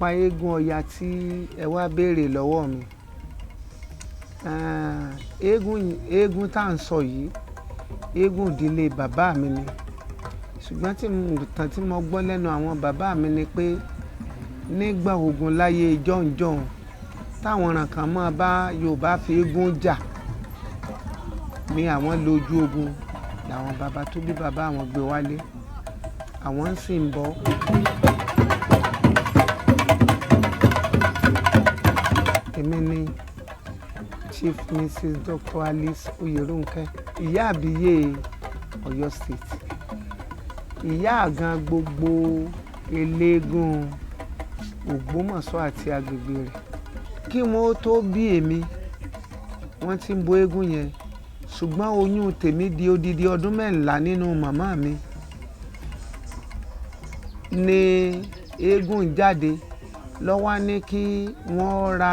nípa eégún Ọya tí ẹ wá béèrè lọ́wọ́ mi. Eégún tá à ń sọ yìí eégún ìdílé bàbá mi ni, ṣùgbọ́n ìtàn tí mo gbọ́ lẹ́nu àwọn bàbá mi ni pé nígbà ogun láyé jọ̀hún táwọn ràn kàn máa bá Yorùbá fi eégún jà ní àwọn lójú ogun làwọn bàbá tó bí bàbá àwọn gbé wálé, àwọn ń sì ń bọ̀. Èmi ni Chief Mrs Alice Oyèrónkẹ, ìyá àbíyè Ọ̀yọ́ State, ìyá àgan gbogbo eléégún Ògbómọ̀ṣọ́ àti agbègbè rẹ̀. Kí wọ́n tó bí èmi wọ́n ti ń bo eégún yẹn, ṣùgbọ́n oyún tèmi di odidi ọdún 14 nínú màmá mi ni eégún jáde ló wá ní kí wọ́n ra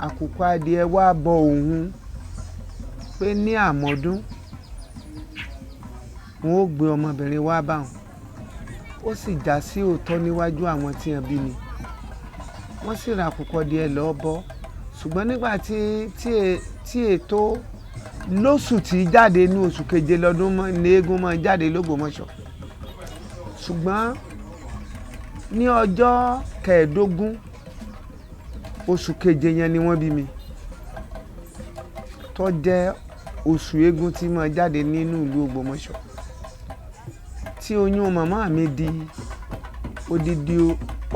àkùkọ adìẹ wá bọ òun pé ní àmọ́dún wọn ó gbé ọmọbìnrin wá bá wọn. Ó sì já sí òótọ́ níwájú àwọn tí wọ́n bí mi. Wọ́n sì ra àkùkọ adìẹ lọ́ọ́ bọ́, ṣùgbọ́n nígbà tí ètò lóṣù tí jáde ní oṣù keje lọ́dún ní eégún máa jáde l'Ógbómọ̀ṣọ́, ṣùgbọ́n ní ọjọ́ 15 oṣù keje yẹn ni wọ́n bí mi, tó jẹ́ oṣù eégún tí máa jáde nínú ìlú Ògbómọ̀ṣọ́, tí oyún màmá mi di odidi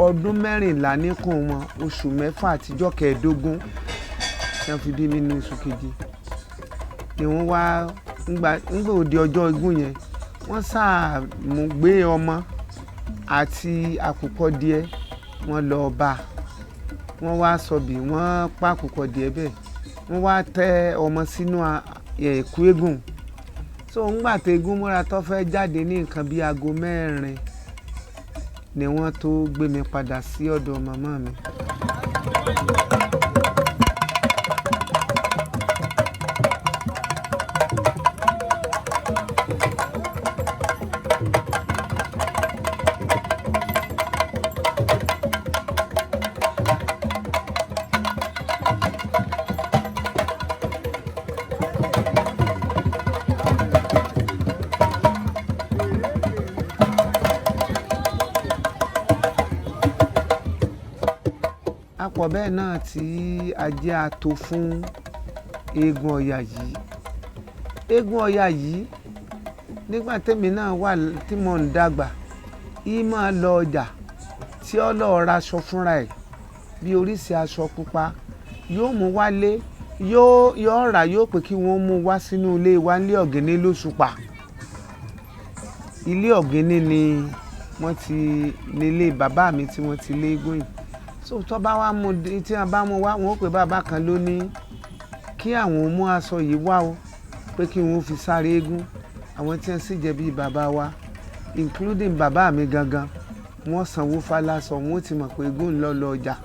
ọdún 14 níkùn wọn, oṣù 6 àtijọ́ 15 tí wọ́n fi bí mi ní oṣù keje ni wọ́n wá ńgbà òde ọjọ́ eégún yẹn wọ́n ṣàmú gbé ọmọ àti àkùkọ díẹ̀ wọ́n lọ bá, wọ́n wá sọ̀bì, wọ́n pa àkùkọ díẹ̀ bẹ́ẹ̀, wọ́n wá tẹ ọmọ sínú ẹ̀kú eégún. So ńgbà tí eégún múra tó fẹ́ jáde ní nǹkan bíi aago 4 ni wọ́n tó gbé mi padà sí ọ̀dọ̀ màmá mi. Apọ̀ bẹ́ẹ̀ náà tí ajé ato fún eégún Ọya yìí. Eégún Ọya yìí nígbà tèmi náà wà tí mo ń dàgbà, yìí máa lọ ọjà tí ó lọ ra aṣọ fúnra ẹ̀ bí oríṣi aṣọ pupa, yóò mú wálé, yóò rà, yóò pé kí wọ́n mú wá sínú ilé wa nílé Ọ̀gẹ́ni lóṣùpá. Ilé Ọ̀gẹ́ni ni wọ́n ti nílé bàbá mi tí wọ́n ti lé eégún yìí. So tó bá wá mú, tí wọ́n bá mú wá, wọ́n ó pè bàbá kan ló ní kí àwọn mú aṣọ yìí wá o pé kí wọ́n fi sáré eégún. Àwọn tí wọ́n sì jẹ́ bíi bàbá wa including bàbá mi gangan, wọ́n sanwó fáláṣọ, wọ́n ó ti mọ̀ pé eégún lọ ọjà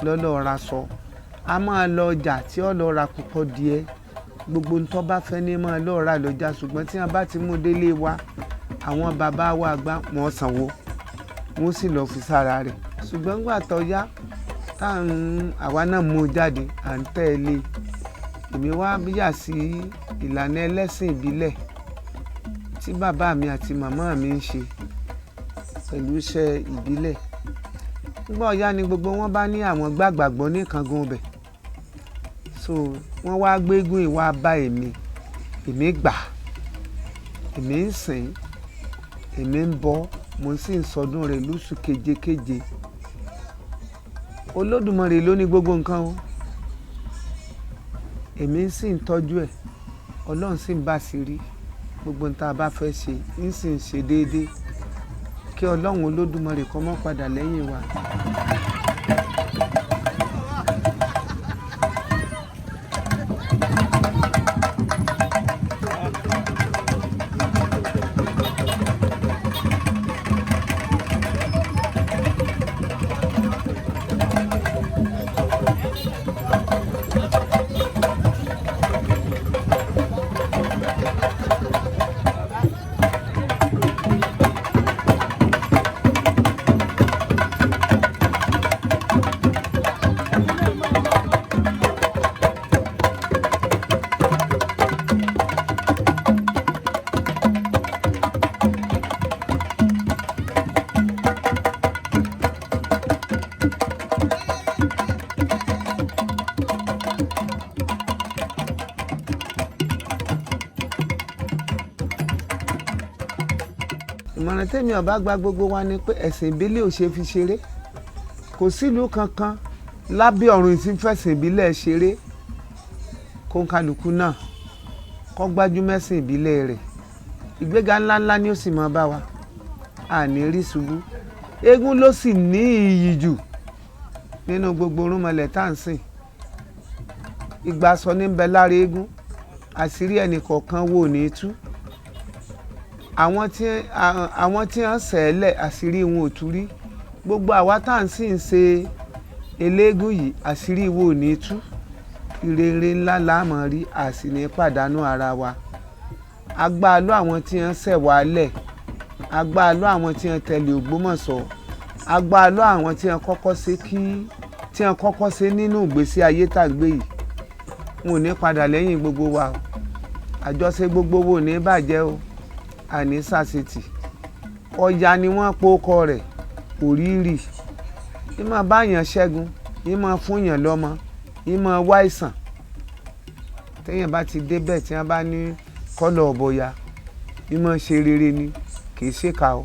lọ́lọ́ ra sọ. A máa lọ ọjà tí ó lọ ra àkùkọ díẹ̀, gbogbo ń tó bá fẹ́ ní máa lọ ra lọ́jà, ṣùgbọ́n tí wọ́n bá ti mú délé wa, àwọn bàbá wa àgbà wọ́n sanwó, wọ́n sì lọ fi sára rẹ̀. Ṣùgbọ́n nígbà tó yá àwa náà mú jáde à ń tẹ̀lé, èmi wá yà sí ìlànà ẹlẹ́sìn ìbílẹ̀ tí bàbá mi àti màmá mi ń ṣe pẹ̀lú iṣẹ́ ìbílẹ̀. Nígbà ọ̀yá ni gbogbo wọn bá ní àwọn gbàgbọ́ ní Ìkángun bẹ̀, so wọ́n wá gbégún ìwà bá èmi gbà, èmi ń sìn, èmi ń bọ, mo sì ń sọdún rẹ̀ lóṣù keje. Olódùmarè ló ní gbogbo nǹkan o, èmi sì ń tọ́jú ẹ̀, Ọlọ́run sì ń bá sí rí gbogbo nǹkan tá a bá fẹ́ ṣe, ń sì ń ṣe déédéé, kí Ọlọ́run Olódùmarè kó má padà lẹ́yìn wa. ìmọ̀ràn tèmi ọba gba gbogbo wa ni pé ẹ̀sìn ìbílẹ̀ ò ṣe fi ṣeré. Kò sílùú kankan lábẹ́ ọ̀run tí ń fẹ̀sìn ìbílẹ̀ ṣeré. Kó kálukú náà kó gbájúmọ́ ẹ̀sìn ìbílẹ̀ rẹ̀. Ìgbéga ńláńlá ni ó sì máa bá wa. Àní rí ṣubú. Eégún ló sì ní iyì jù nínú gbogbo orúnmọlẹ̀ tá à ń sìn. Ìgbà sọ ní bẹ lára eégún, àṣírí ẹnì kọ̀ọ̀kan wò ní tú. Àwọn tí wọ́n sẹ̀ẹ́lẹ̀ àṣírí wọn ò tú rí. Gbogbo àwa tá à ń sì ń ṣe eléégún yìí àṣírí wo ní tú. Ìrere ńlá la máa rí, àsì ní pàdánù ara wa. Agbáàlú àwọn tí wọ́n ṣẹ̀ wálẹ̀, agbáàlú àwọn tí wọ́n tẹ̀lé Ògbómọ̀ṣọ́, agbáàlú àwọn tí wọ́n kọ́kọ́ ṣe nínú ìgbésí ayé tá à ń gbé yìí. Wọn ò ní padà lẹ́yìn gbogbo wa o. Àjọṣe gbogbo wo ní bàjẹ́ o. Àní sàṣetì. Ọya ni wọ́n pòókọ rẹ̀, òrìrì. Ìmọ̀ báyàn ṣẹ́gun, ìmọ̀ fúnyàn lọ́mọ, ìmọ̀ wá ìsàn. Téèyàn bá ti débẹ̀ tí wọ́n bá ní kọ́lọ̀ ọ̀bọ̀ya, ìmọ̀ ṣe rere ni, kì í ṣèkà o.